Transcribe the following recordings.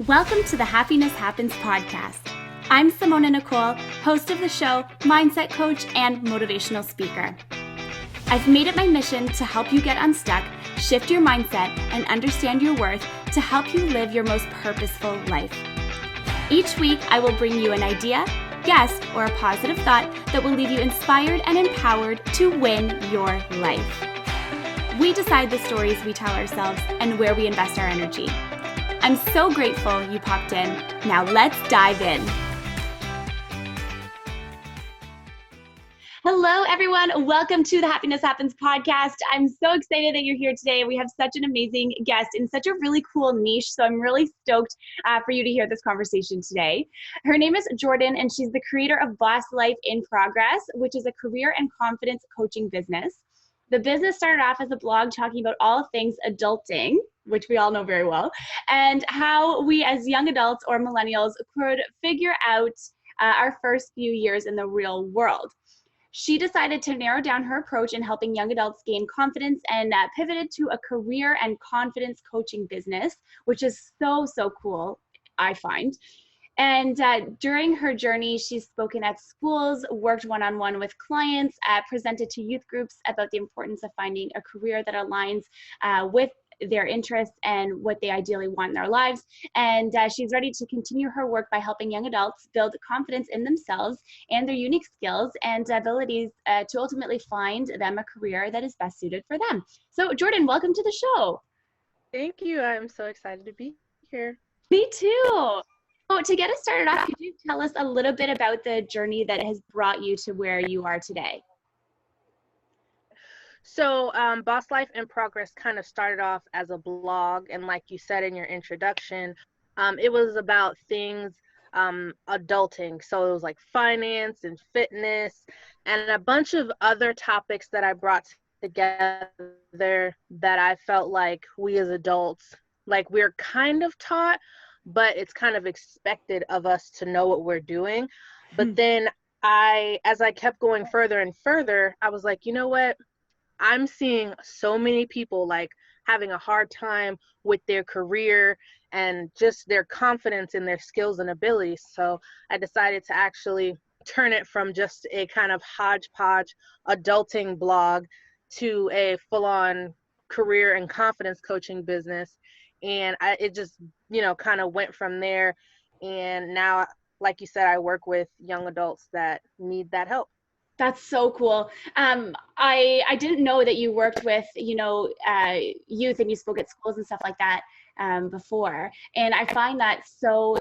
Welcome to the Happiness Happens podcast. I'm Simona Nicole, host of the show, mindset coach, and motivational speaker. I've made it my mission to help you get unstuck, shift your mindset, and understand your worth to help you live your most purposeful life. Each week, I will bring you an idea, guest, or a positive thought that will leave you inspired and empowered to win your life. We decide the stories we tell ourselves and where we invest our energy. I'm so grateful you popped in. Now let's dive in. Hello, everyone. Welcome to the Happiness Happens podcast. I'm so excited that you're here today. We have such an amazing guest in such a really cool niche. So I'm really stoked for you to hear this conversation today. Her name is Jordan, and she's the creator of Boss Life in Progress, which is a career and confidence coaching business. The business started off as a blog talking about all things adulting, which we all know very well, and how we as young adults or millennials could figure out our first few years in the real world. She decided to narrow down her approach in helping young adults gain confidence and pivoted to a career and confidence coaching business, which is so cool, I find. And during her journey, she's spoken at schools, worked one-on-one with clients, presented to youth groups about the importance of finding a career that aligns with their interests and what they ideally want in their lives. And she's ready to continue her work by helping young adults build confidence in themselves and their unique skills and abilities to ultimately find them a career that is best suited for them. So Jordan, welcome to the show. Thank you. I'm so excited to be here. Me too. So to get us started off, could you tell us a little bit about the journey that has brought you to where you are today? So Boss Life in Progress kind of started off as a blog. And like you said in your introduction, it was about things adulting. So it was like finance and fitness and a bunch of other topics that I brought together that I felt like we as adults, like we're kind of taught, but it's kind of expected of us to know what we're doing. But then as I kept going further and further, I was like, you know what? I'm seeing so many people like having a hard time with their career and just their confidence in their skills and abilities. So I decided to actually turn it from just a kind of hodgepodge adulting blog to a full-on career and confidence coaching business. And it just, kind of went from there. And now, like you said, I work with young adults that need that help. That's so cool. I didn't know that you worked with, youth and you spoke at schools and stuff like that before. And I find that so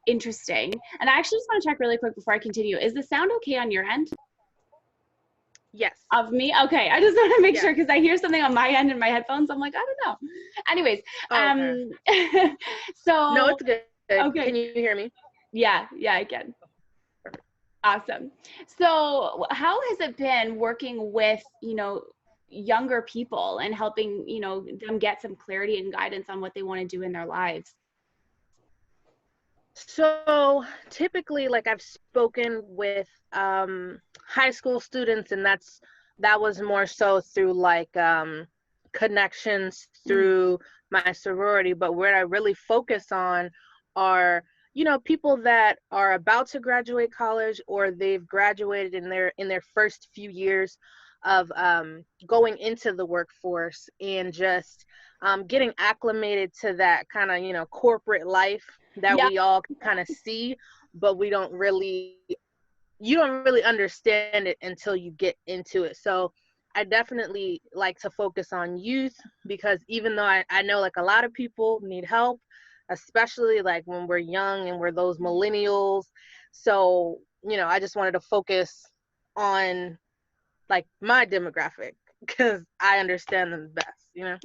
interesting. And I actually just want to check really quick before I continue. Is the sound okay on your end? Yes. Of me? Okay. I just want to make sure because I hear something on my end in my headphones. I'm like, I don't know. Anyways, okay. So. No, it's good. Okay. Can you hear me? Yeah, I can. Awesome. So how has it been working with, younger people and helping, them get some clarity and guidance on what they want to do in their lives? So typically, like I've spoken with high school students, and that was more so through like connections through my sorority. But where I really focus on are people that are about to graduate college or they've graduated in their first few years of going into the workforce and just getting acclimated to that kind of corporate life that we all kind of see, but you don't really understand it until you get into it. So I definitely like to focus on youth because even though I know like a lot of people need help, especially like when we're young and we're those millennials. So, I just wanted to focus on like my demographic because I understand them best,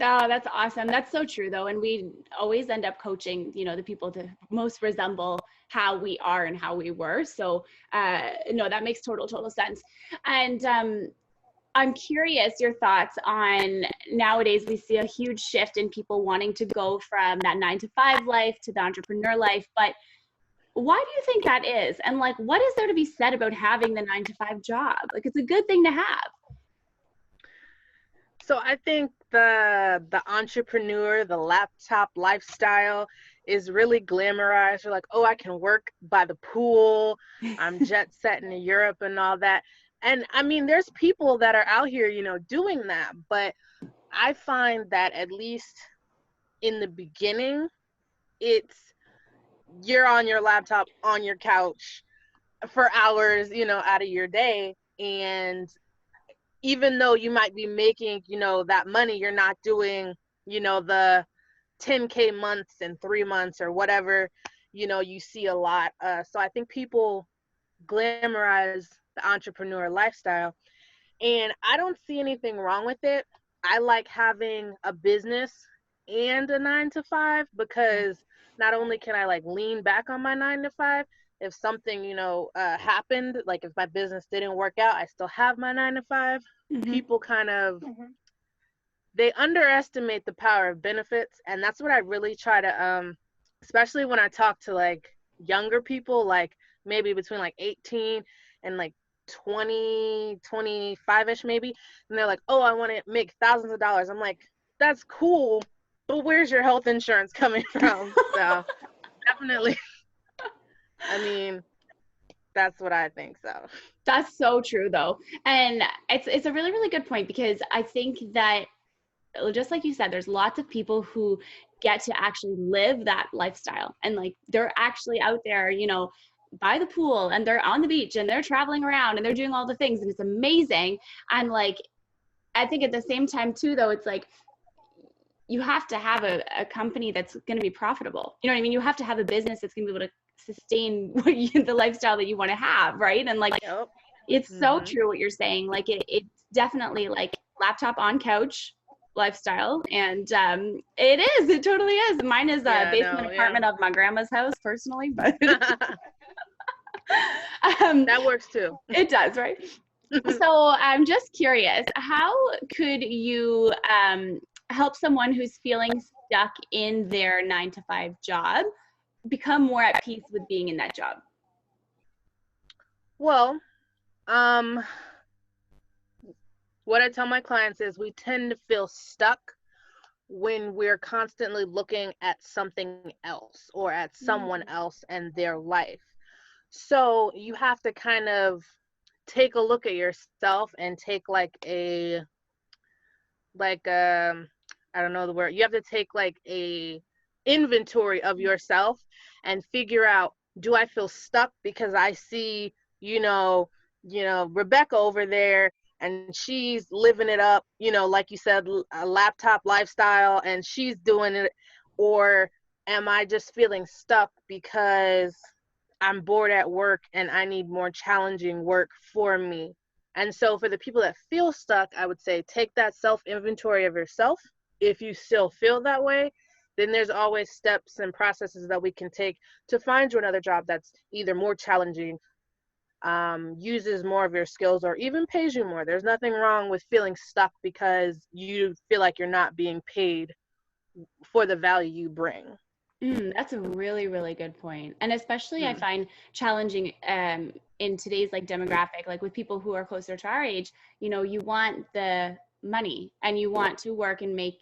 Oh, that's awesome. That's so true though. And we always end up coaching, the people that most resemble how we are and how we were. So, no, that makes total sense. And, I'm curious your thoughts on nowadays we see a huge shift in people wanting to go from that 9-to-5 life to the entrepreneur life. But why do you think that is? And like, what is there to be said about having the 9-to-5 job? Like, it's a good thing to have. So I think the entrepreneur, the laptop lifestyle is really glamorized. You're like, oh, I can work by the pool. I'm jet setting to Europe and all that. And I mean, there's people that are out here, doing that. But I find that at least in the beginning, it's you're on your laptop, on your couch for hours, out of your day. And even though you might be making, that money, you're not doing, the 10K months in 3 months or whatever, you see a lot. So I think people glamorize the entrepreneur lifestyle, and I don't see anything wrong with it. I like having a business and a 9 to 5 because not only can I like lean back on my 9 to 5, if something, happened, like if my business didn't work out, I still have my 9 to 5. People kind of, they underestimate the power of benefits. And that's what I really try to, especially when I talk to like younger people, like maybe between like 18 and like 20, 25-ish maybe. And they're like, oh, I want to make thousands of dollars. I'm like, that's cool, but where's your health insurance coming from? So definitely, I mean, that's what I think. So That's so true though. And it's a really, really good point, because I think that, just like you said, there's lots of people who get to actually live that lifestyle, and like they're actually out there, by the pool, and they're on the beach, and they're traveling around, and they're doing all the things, and it's amazing. And like, I think at the same time too, though, it's like you have to have a company that's going to be profitable. You know what I mean? You have to have a business that's going to be able to sustain the lifestyle that you want to have, right? And like, yep. It's so true what you're saying. Like it's definitely like laptop on couch lifestyle. And it totally is. Mine is a basement apartment of my grandma's house personally, but that works too. It does, right? So I'm just curious, how could you help someone who's feeling stuck in their 9 to 5 job become more at peace with being in that job? Well, what I tell my clients is we tend to feel stuck when we're constantly looking at something else or at someone else and their life. So you have to kind of take a look at yourself and take I don't know the word. You have to take like a inventory of yourself and figure out, do I feel stuck because I see, Rebecca over there and she's living it up, like you said, a laptop lifestyle, and she's doing it? Or am I just feeling stuck because I'm bored at work and I need more challenging work for me? And so for the people that feel stuck, I would say take that self-inventory of yourself. If you still feel that way, then there's always steps and processes that we can take to find you another job that's either more challenging, uses more of your skills, or even pays you more. There's nothing wrong with feeling stuck because you feel like you're not being paid for the value you bring. That's a really, really good point. And especially I find challenging in today's like demographic, like with people who are closer to our age, you want the money and you want to work and make,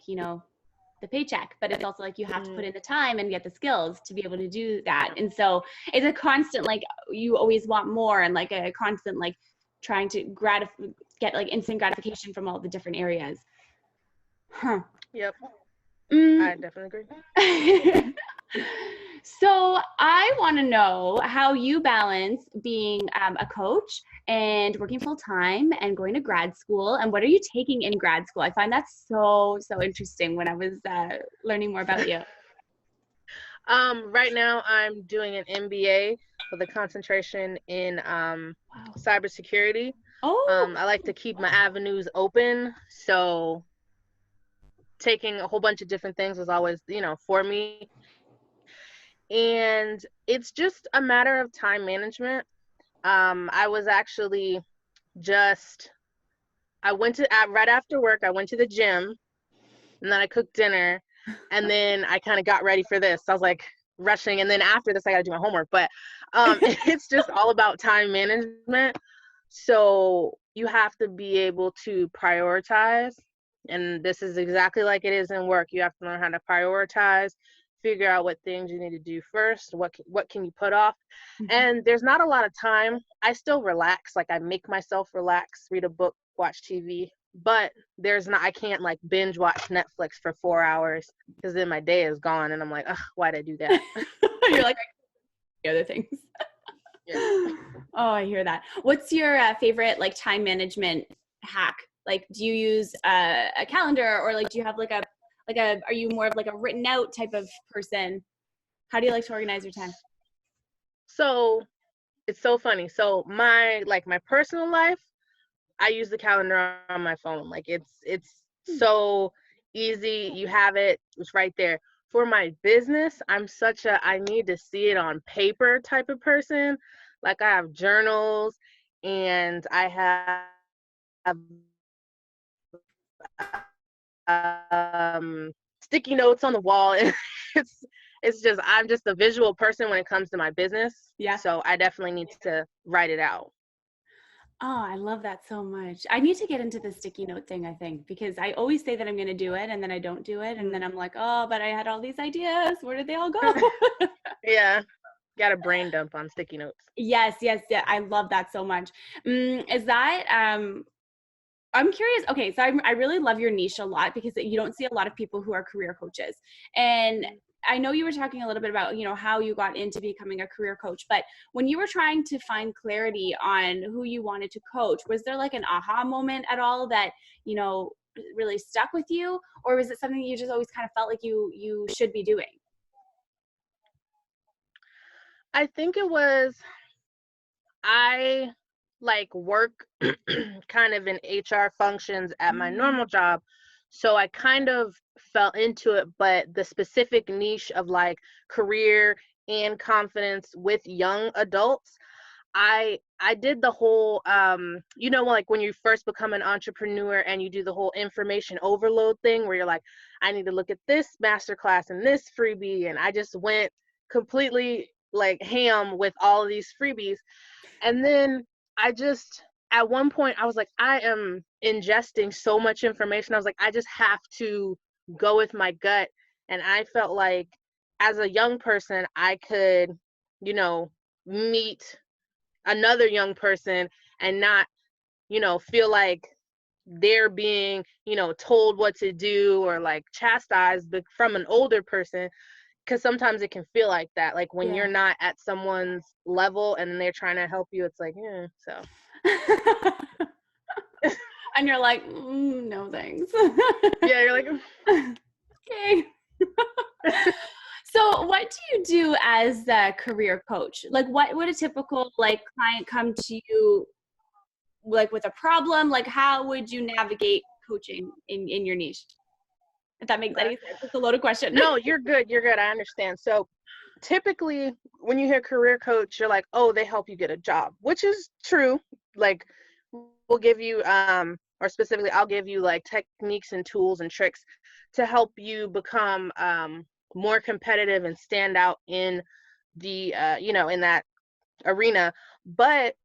the paycheck, but it's also like you have to put in the time and get the skills to be able to do that. And so it's a constant, like you always want more, and like a constant, like trying to get like instant gratification from all the different areas. Yep. I definitely agree. So I want to know how you balance being a coach and working full time and going to grad school, and what are you taking in grad school? I find that so interesting when I was learning more about you. Right now I'm doing an MBA with a concentration in cybersecurity. I like to keep my avenues open, so taking a whole bunch of different things was always, for me. And it's just a matter of time management. I was actually right after work, I went to the gym, and then I cooked dinner, and then I kind of got ready for this. I was like rushing, and then after this I got to do my homework. But it's just all about time management. So you have to be able to prioritize, and this is exactly like it is in work. You have to learn how to prioritize, figure out what things you need to do first, what can you put off. Mhm. And there's not a lot of time. I still relax, like I make myself relax, read a book, watch TV, but I can't like binge watch Netflix for 4 hours because then my day is gone and I'm like, ugh, why'd I do that? You're like the other things. Yeah. Oh, I hear that. What's your favorite like time management hack? Like, do you use a calendar, or like do you have are you more of like a written out type of person? How do you like to organize your time? So it's so funny. So my personal life, I use the calendar on my phone. Like it's so easy. You have it. It's right there. For my business, I'm such a I need to see it on paper type of person. Like I have journals and I have sticky notes on the wall. And it's just I'm just a visual person when it comes to my business. Yeah. So I definitely need to write it out. Oh, I love that so much. I need to get into the sticky note thing, I think, because I always say that I'm going to do it and then I don't do it. And then I'm like, oh, but I had all these ideas. Where did they all go? Yeah. Got a brain dump on sticky notes. Yes, yes, yeah. I love that so much. Is that, I'm curious. Okay, so I really love your niche a lot because you don't see a lot of people who are career coaches. And I know you were talking a little bit about, how you got into becoming a career coach, but when you were trying to find clarity on who you wanted to coach, was there like an aha moment at all that, really stuck with you? Or was it something you just always kind of felt like you should be doing? I think it was I work kind of in HR functions at my normal job. So I kind of fell into it, but the specific niche of like career and confidence with young adults, I did the whole like when you first become an entrepreneur and you do the whole information overload thing where you're like, I need to look at this masterclass and this freebie, and I just went completely like ham with all of these freebies. And then at one point, I was like, I am ingesting so much information. I was like, I just have to go with my gut. And I felt like as a young person, I could, meet another young person and not, feel like they're being, told what to do or like chastised from an older person, because sometimes it can feel like that, like when Yeah. you're not at someone's level and they're trying to help you, it's like, yeah, so. And you're like, no thanks. Yeah, you're like, Okay. So what do you do as a career coach? Like what would a typical client come to you like with a problem? Like how would you navigate coaching in your niche? If that makes any sense. It's a loaded question. no, you're good. I understand. So typically when you hear career coach, you're like, oh, they help you get a job, which is true. Like we'll give you, or specifically, I'll give you like techniques and tools and tricks to help you become more competitive and stand out in the, in that arena. But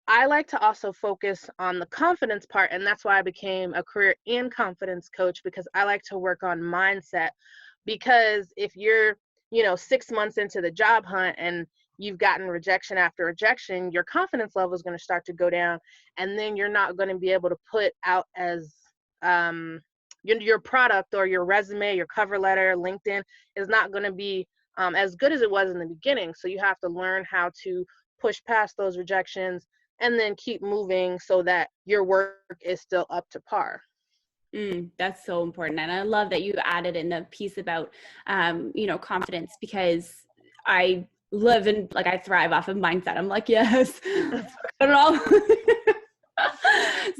I like to also focus on the confidence part. And that's why I became a career and confidence coach, because I like to work on mindset. Because if you're, 6 months into the job hunt and you've gotten rejection after rejection, your confidence level is going to start to go down. And then you're not going to be able to put out as your product or your resume, your cover letter, LinkedIn is not going to be as good as it was in the beginning. So you have to learn how to push past those rejections and then keep moving so that your work is still up to par. That's so important. And I love that you added in the piece about, confidence, because I live in, I thrive off of mindset. I'm like, yes, let's talk about it all.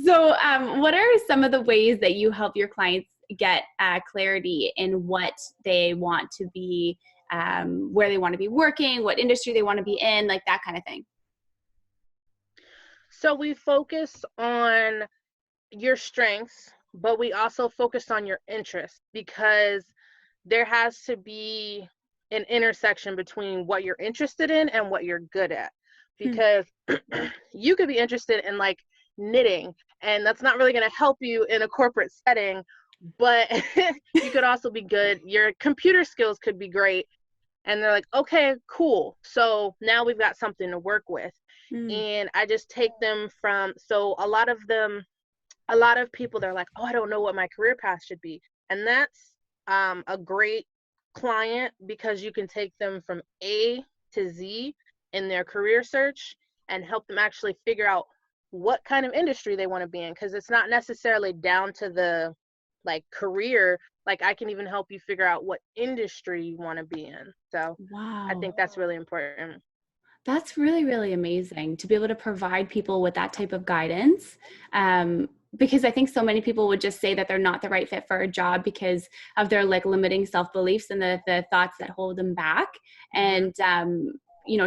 So what are some of the ways that you help your clients get clarity in what they want to be, where they want to be working, what industry they want to be in, like that kind of thing? So we focus on your strengths, but we also focus on your interests, because there has to be an intersection between what you're interested in and what you're good at. Because you could be interested in like knitting, and that's not really going to help you in a corporate setting, but you could also be good. Your computer skills could be great. And they're like, okay, cool. So now we've got something to work with. Mm. And I just take them from, so a lot of people, they're like, oh, I don't know what my career path should be. And that's a great client, because you can take them from A to Z in their career search and help them actually figure out what kind of industry they want to be in. Because it's not necessarily down to the like career. Like, I can even help you figure out what industry you want to be in. So I Wow. think that's really important. That's really, really amazing to be able to provide people with that type of guidance. Because I think so many people would just say that they're not the right fit for a job because of their like limiting self-beliefs and the thoughts that hold them back. Mm-hmm. And,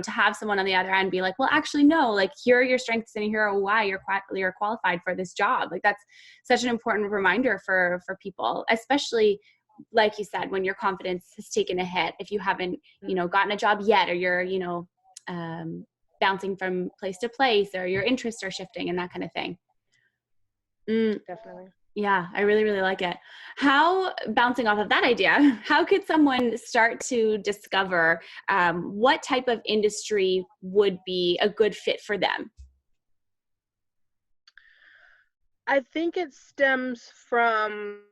to have someone on the other end be like, well, actually, no, like here are your strengths and here are why you're qualified for this job. Like that's such an important reminder for people, especially like you said, when your confidence has taken a hit, if you haven't, gotten a job yet, or you're, um, bouncing from place to place, or your interests are shifting and that kind of thing. Definitely. Yeah, I really, really like it. How, bouncing off of that idea, how could someone start to discover what type of industry would be a good fit for them? I think it stems from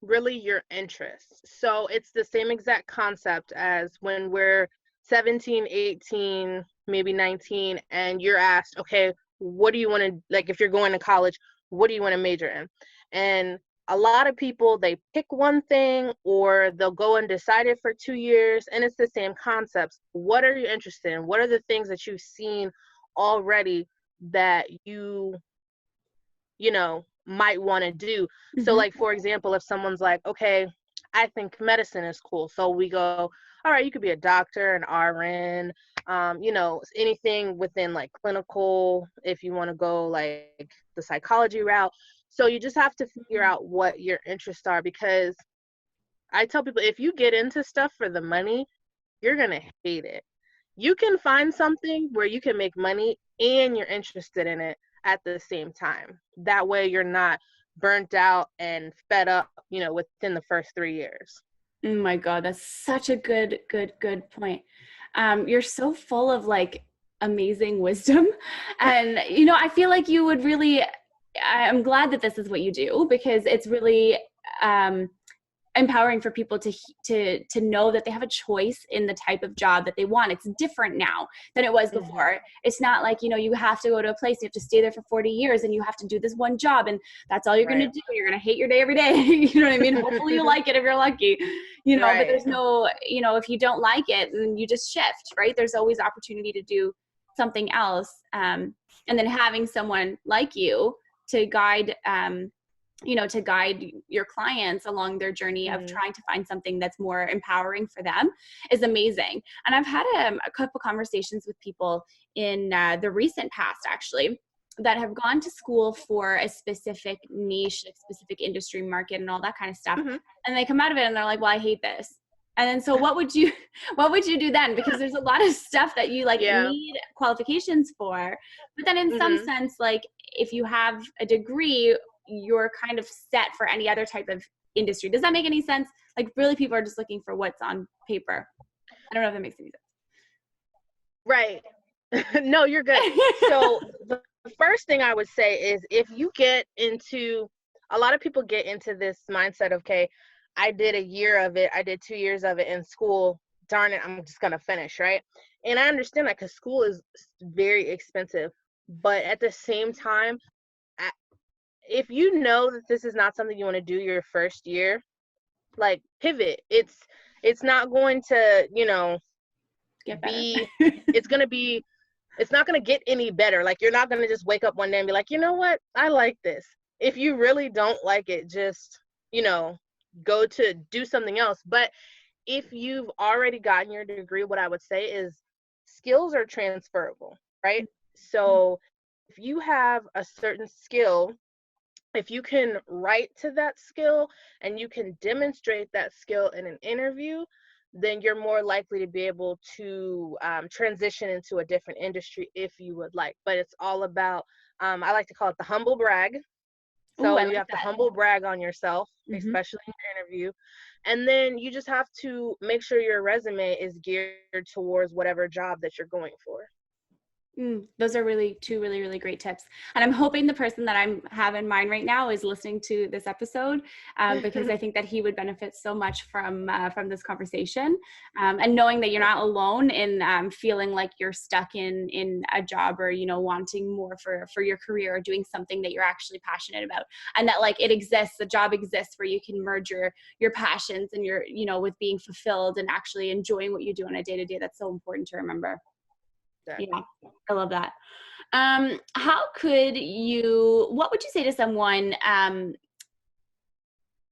really your interests. So it's the same exact concept as when we're 17, 18, maybe 19, and you're asked, okay, what do you want to, like, if you're going to college, what do you want to major in? And a lot of people, they pick one thing, or they'll go undecided for 2 years, and it's the same concepts. What are you interested in? What are the things that you've seen already that might want to do? So Mm-hmm. like, for example, if someone's like, okay, I think medicine is cool. So we go, all right, you could be a doctor, an RN, anything within like clinical, if you want to go like the psychology route. So you just have to figure out what your interests are, because I tell people, if you get into stuff for the money, you're going to hate it. You can find something where you can make money and you're interested in it at the same time. That way you're not burnt out and fed up, within the first 3 years. Oh my God, that's such a good point. You're so full of like amazing wisdom. And, I feel like you would really, I'm glad that this is what you do, because it's really, um, empowering for people to know that they have a choice in the type of job that they want. It's different now than it was Mm-hmm. before. It's not like, you have to go to a place, you have to stay there for 40 years and you have to do this one job and that's all you're going to Right. do. You're going to hate your day every day. You know what I mean? Hopefully you like it if you're lucky, but Right. there's no, if you don't like it, then you just shift, right? There's always opportunity to do something else. And then having someone like you to guide, to guide your clients along their journey of Mm-hmm. trying to find something that's more empowering for them is amazing. And I've had a couple conversations with people in the recent past, actually, that have gone to school for a specific niche, a specific industry market and all that kind of stuff. Mm-hmm. And they come out of it and they're like, well, I hate this. And then, so what would you do then? Because there's a lot of stuff that you like Yeah. need qualifications for, but then in some Mm-hmm. sense, like if you have a degree, you're kind of set for any other type of industry. Does that make any sense? Like really people are just looking for what's on paper. I don't know if that makes any Right. No, you're good. sense. So the first thing I would say is, if you get into, a lot of people get into this mindset of, okay, I did a year of it, I did 2 years of it in school, darn it, I'm just going to finish, right? And I understand that, because school is very expensive. But at the same time, I- if you know that this is not something you want to do your first year, like, pivot. It's not going to, Get better. be, it's going to be, it's not going to get any better. Like, you're not going to just wake up one day and be like, you know what, I like this. If you really don't like it, just, go to do something else. But if you've already gotten your degree, what I would say is skills are transferable, right? So if you have a certain skill, if you can write to that skill and you can demonstrate that skill in an interview, then you're more likely to be able to transition into a different industry if you would like. But it's all about, I like to call it the humble brag. Ooh, So I you like have to that. humble brag on yourself, Mm-hmm. especially in your interview. And then you just have to make sure your resume is geared towards whatever job that you're going for. Those are really two really, really great tips. And I'm hoping the person that I have in mind right now is listening to this episode, because I think that he would benefit so much from this conversation, and knowing that you're not alone in feeling like you're stuck in a job, or, wanting more for your career, or doing something that you're actually passionate about, and that like it exists, the job exists where you can merge your passions and your, with being fulfilled and actually enjoying what you do on a day-to-day. That's so important to remember. Exactly. Yeah, I love that. What would you say to someone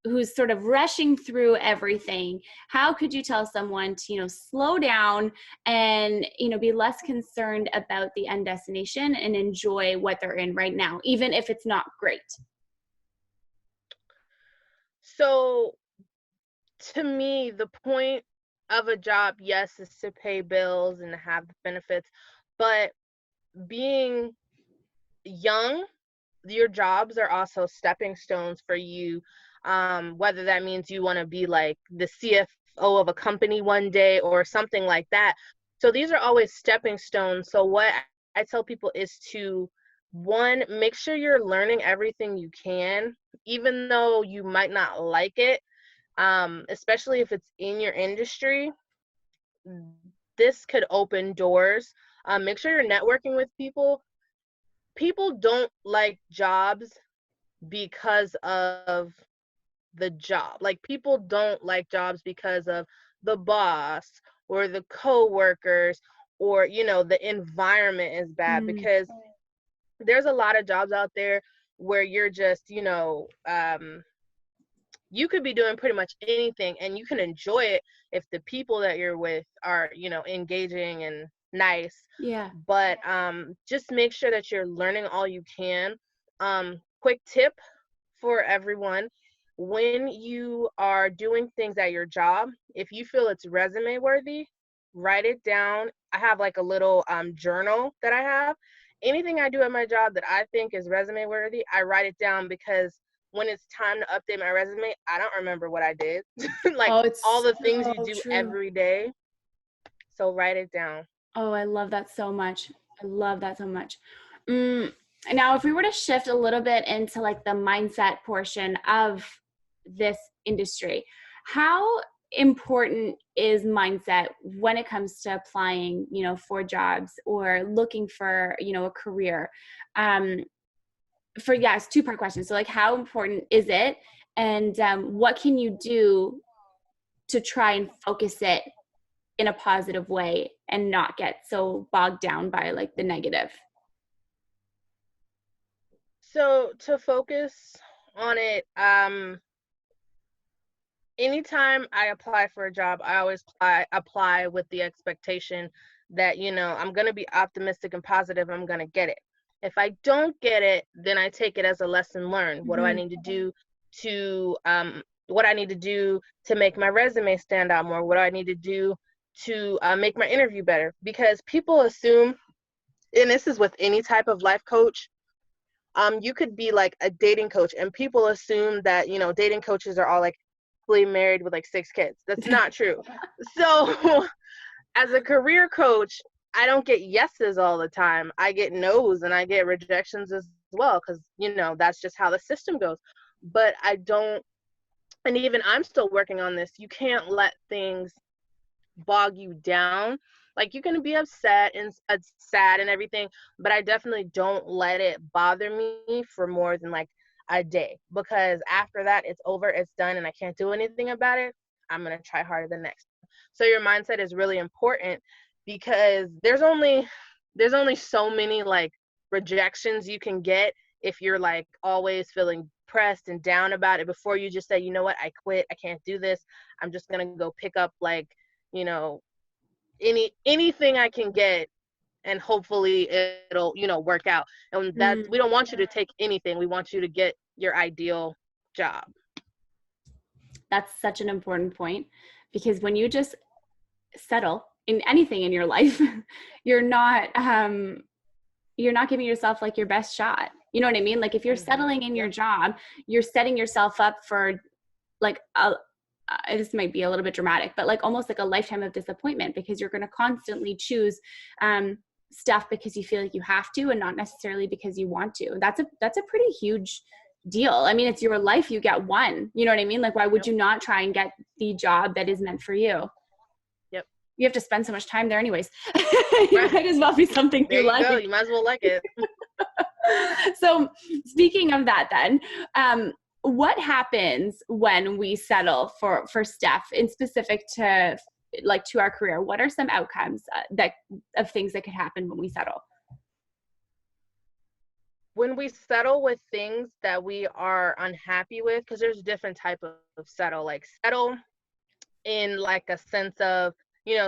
who's sort of rushing through everything? How could you tell someone to, slow down and, be less concerned about the end destination and enjoy what they're in right now, even if it's not great? So to me, the point of a job, yes, is to pay bills and to have the benefits, but being young, your jobs are also stepping stones for you. Whether that means you want to be like the CFO of a company one day or something like that. So these are always stepping stones. So what I tell people is to, one, make sure you're learning everything you can, even though you might not like it, especially if it's in your industry. This could open doors. Make sure you're networking with people. People don't like jobs because of the job. Like, people don't like jobs because of the boss or the coworkers, or the environment is bad, Mm, because there's a lot of jobs out there where you're just, you could be doing pretty much anything and you can enjoy it if the people that you're with are, engaging and nice. yeah. But just make sure that you're learning all you can. Quick tip for everyone: when you are doing things at your job, if you feel it's resume worthy, write it down. I have like a little journal that I have. Anything I do at my job that I think is resume worthy, I write it down, because when it's time to update my resume, I don't remember what I did. Like, Oh, all it's the things you so do true. every day. So write it down. Oh, I love that so much. I love that so much. Mm, Now, if we were to shift a little bit into like the mindset portion of this industry, how important is mindset when it comes to applying, for jobs or looking for, a career? Um, it's two-part question. So like, how important is it? And what can you do to try and focus it in a positive way and not get so bogged down by like the negative? So to focus on it, anytime I apply for a job, I always apply with the expectation that, I'm going to be optimistic and positive I'm going to get it. If I don't get it, then I take it as a lesson learned. What do I Mm-hmm. need to do to what I need to do to make my resume stand out more? What do I need to do to make my interview better? Because people assume, and this is with any type of life coach, you could be like a dating coach and people assume that, dating coaches are all like happily married with like 6 kids. That's not true. So as a career coach, I don't get yeses all the time. I get no's and I get rejections as well, because that's just how the system goes. But I don't, and even I'm still working on this. You can't let things bog you down. Like, you can be upset and sad and everything, but I definitely don't let it bother me for more than like a day, because after that it's over, it's done, and I can't do anything about it. I'm going to try harder the next. So your mindset is really important, because there's only so many like rejections you can get if you're like always feeling pressed and down about it, before you just say, you know what, I quit, I can't do this, I'm just going to go pick up like, you know, anything I can get, and hopefully it'll, work out. And that, Mm, we don't want you to take anything. We want you to get your ideal job. that's such an important point, because when you just settle in anything in your life, you're not you're not giving yourself like your best shot. You know what I mean? Like if you're settling in your job, you're setting yourself up for like this might be a little bit dramatic, but like almost like a lifetime of disappointment, because you're going to constantly choose stuff because you feel like you have to, and not necessarily because you want to. That's a pretty huge deal. I mean, it's your life. You get one, you know what I mean? Like, why would you not try and get the job that is meant for you? Yep. You have to spend so much time there anyways. You might as well be something there you like. Go. You might as well like it. So speaking of that then, what happens when we settle for Steph in specific to like to our career? What are some outcomes of things that could happen when we settle? When we settle with things that we are unhappy with, because there's different type of settle, like settle in like a sense of,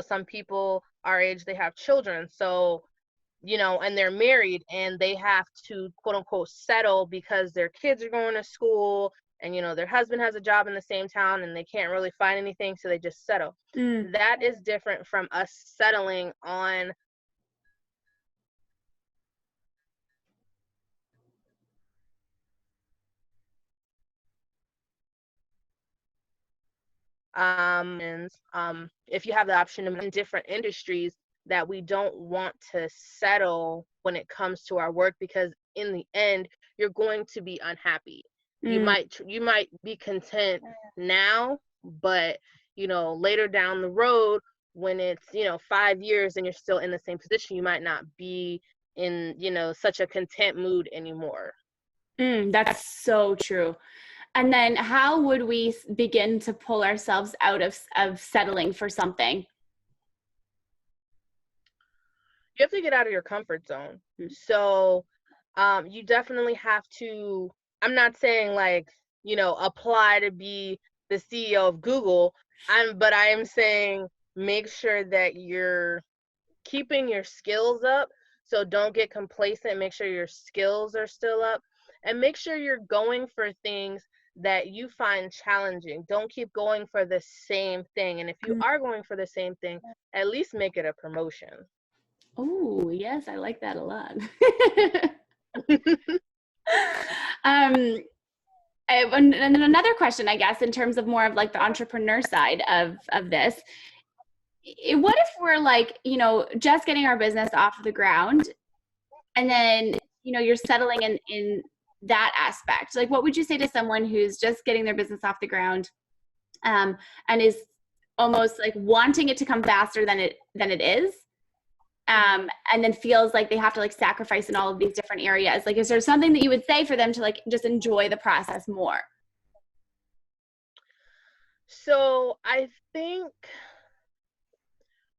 some people our age, they have children. So, and they're married and they have to quote unquote settle because their kids are going to school and, their husband has a job in the same town and they can't really find anything. So they just settle. That is different from us settling on if you have the option in different industries, that we don't want to settle when it comes to our work, because in the end you're going to be unhappy. You might be content now, but later down the road, when it's 5 years and you're still in the same position, you might not be in such a content mood anymore. That's so true. And then how would we begin to pull ourselves out of settling for something? You have to get out of your comfort zone. So you definitely have to, I'm not saying like, apply to be the CEO of Google, but I am saying make sure that you're keeping your skills up. So don't get complacent. Make sure your skills are still up, and make sure you're going for things that you find challenging. Don't keep going for the same thing. And if you are going for the same thing, at least make it a promotion. Oh, yes, I like that a lot. And then another question, I guess, in terms of more of like the entrepreneur side of this, what if we're like, just getting our business off the ground, and then, you're settling in that aspect? Like, what would you say to someone who's just getting their business off the ground, and is almost like wanting it to come faster than it is? And then feels like they have to like sacrifice in all of these different areas. Like, is there something that you would say for them to like just enjoy the process more? So I think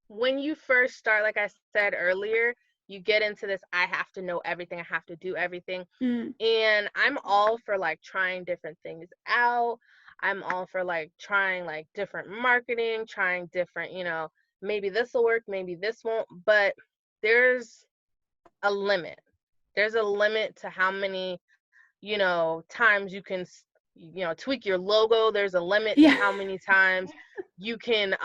when you first start, like I said earlier, you get into this, I have to know everything, I have to do everything. And I'm all for like trying different things out. I'm all for like trying like different marketing, trying different, maybe this will work, maybe this won't, but there's a limit. There's a limit to how many, times you can, tweak your logo. There's a limit to how many times you can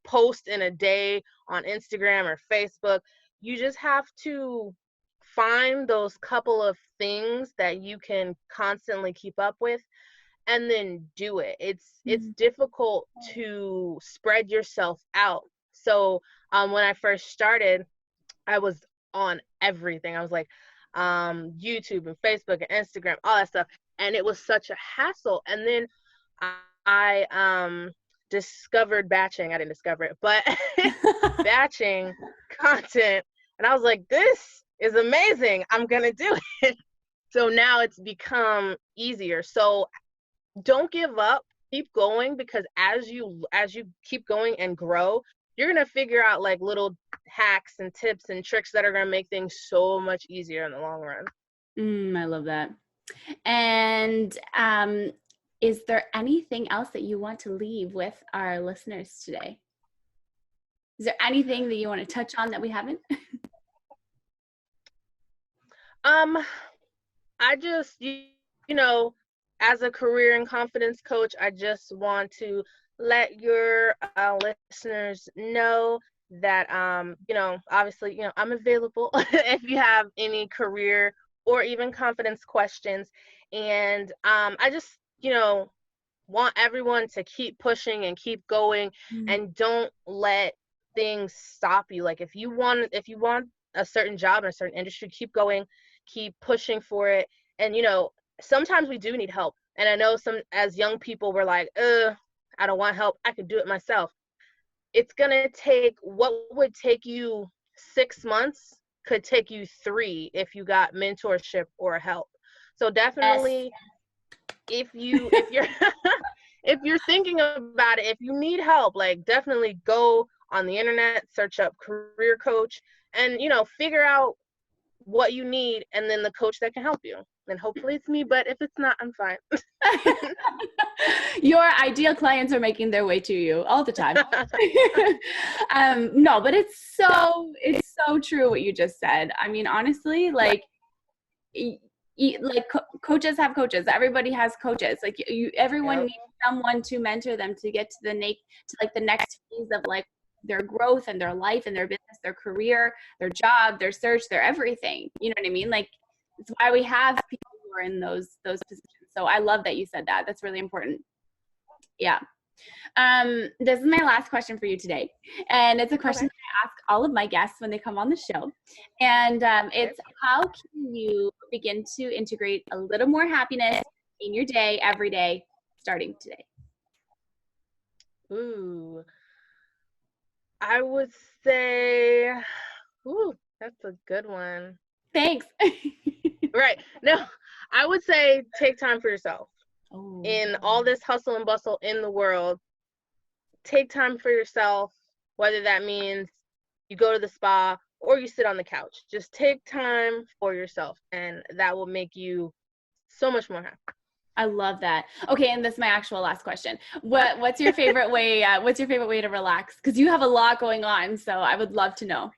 post in a day on Instagram or Facebook. You just have to find those couple of things that you can constantly keep up with, and then do it. It's difficult to spread yourself out. So when I first started, I was on everything. I was like YouTube and Facebook and Instagram, all that stuff, and it was such a hassle. And then I discovered batching. I didn't discover it, but batching content, and I was like, this is amazing, I'm gonna do it. So now it's become easier. So don't give up, keep going, because as you keep going and grow, you're going to figure out like little hacks and tips and tricks that are going to make things so much easier in the long run. I love that. And is there anything else that you want to leave with our listeners today? Is there anything that you want to touch on that we haven't? I just, as a career and confidence coach, I just want to let your listeners know that, obviously, I'm available if you have any career or even confidence questions. And I just, want everyone to keep pushing and keep going, and don't let things stop you. Like if you want a certain job in a certain industry, keep going, keep pushing for it. And sometimes we do need help. And I know as young people, we're like, I don't want help. I could do it myself. It's gonna take what would take you 6 months could take you 3 if you got mentorship or help. So definitely, if you're if you're thinking about it, if you need help, like definitely go on the internet, search up career coach, and figure out what you need, and then the coach that can help you. And hopefully it's me, but if it's not, I'm fine. Your ideal clients are making their way to you all the time. No, but it's so true what you just said. I mean, honestly, like coaches have coaches. Everybody has coaches. Like everyone needs someone to mentor them to get to the next phase of like their growth and their life and their business, their career, their job, their search, their everything. You know what I mean? Like it's why we have people who are in those positions. So I love that you said that. That's really important. Yeah. This is my last question for you today. And it's a question that I ask all of my guests when they come on the show. And it's, how can you begin to integrate a little more happiness in your day, every day, starting today? Ooh, I would say, that's a good one. Thanks. Right. No, I would say take time for yourself. In all this hustle and bustle in the world, take time for yourself, whether that means you go to the spa or you sit on the couch. Just take time for yourself, and that will make you so much more happy. I love that. Okay, and this is my actual last question. What's your favorite way? What's your favorite way to relax? Because you have a lot going on, so I would love to know.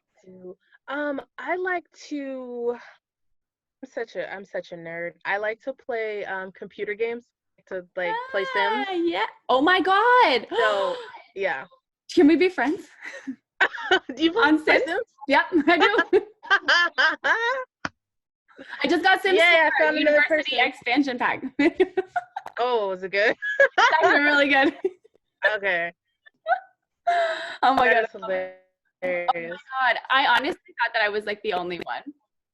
I like to. I'm such a nerd. I like to play computer games. To like play Sims. Yeah. Oh my God. So yeah. Can we be friends? Do you play Sims? Yep, I do. I just got Sims 4, I found University expansion pack. Oh, was it good? It's actually really good. Okay. Oh my God. Hilarious. Oh my God. I honestly thought that I was like the only one.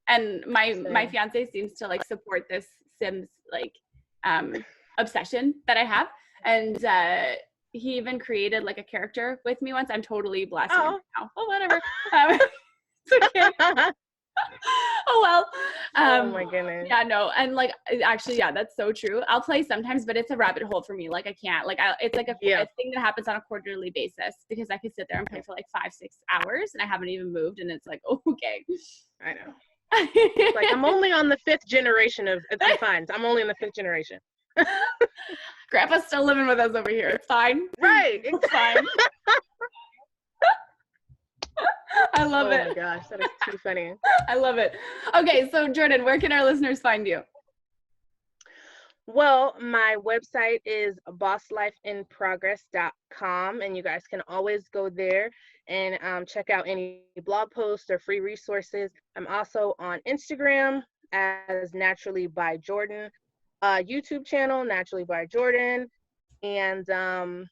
And my fiance seems to like support this Sims like obsession that I have, and he even created like a character with me once. I'm totally blasting him now. Oh, whatever. It's okay. Oh well. Oh my goodness. Yeah, no, and like actually, yeah, that's so true. I'll play sometimes, but it's a rabbit hole for me. Like I can't. Like it's like a thing that happens on a quarterly basis, because I could sit there and play for like 5-6 hours, and I haven't even moved, and it's like, okay. I know. It's like I'm only on the 5th generation of. I'm fine. I'm only in the 5th generation. Grandpa's still living with us over here. It's fine. Right. It's fine. I love it. Oh my gosh, that is too funny. I love it. Okay, so Jordan, where can our listeners find you? Well, my website is bosslifeinprogress.com, and you guys can always go there and check out any blog posts or free resources. I'm also on Instagram as Naturally by Jordan, YouTube channel Naturally by Jordan, and all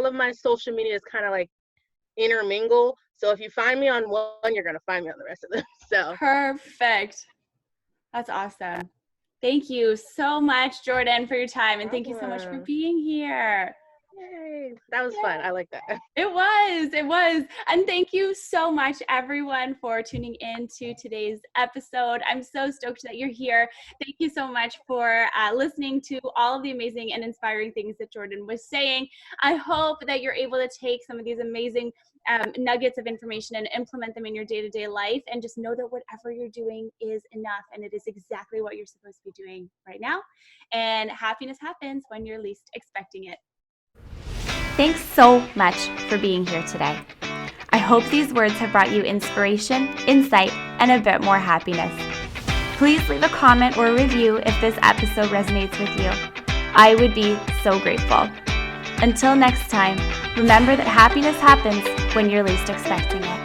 of my social media is kind of like intermingle. So if you find me on one, you're gonna find me on the rest of them. So perfect. That's awesome. Thank you so much, Jordan, for your time, and thank you so much for being here. Yay. That was fun. I like that. It was. And thank you so much, everyone, for tuning in to today's episode. I'm so stoked that you're here. Thank you so much for listening to all of the amazing and inspiring things that Jordan was saying. I hope that you're able to take some of these amazing nuggets of information and implement them in your day-to-day life, and just know that whatever you're doing is enough, and it is exactly what you're supposed to be doing right now. And happiness happens when you're least expecting it. Thanks so much for being here today. I hope these words have brought you inspiration, insight, and a bit more happiness. Please leave a comment or a review if this episode resonates with you. I would be so grateful. Until next time, remember that happiness happens when you're least expecting it.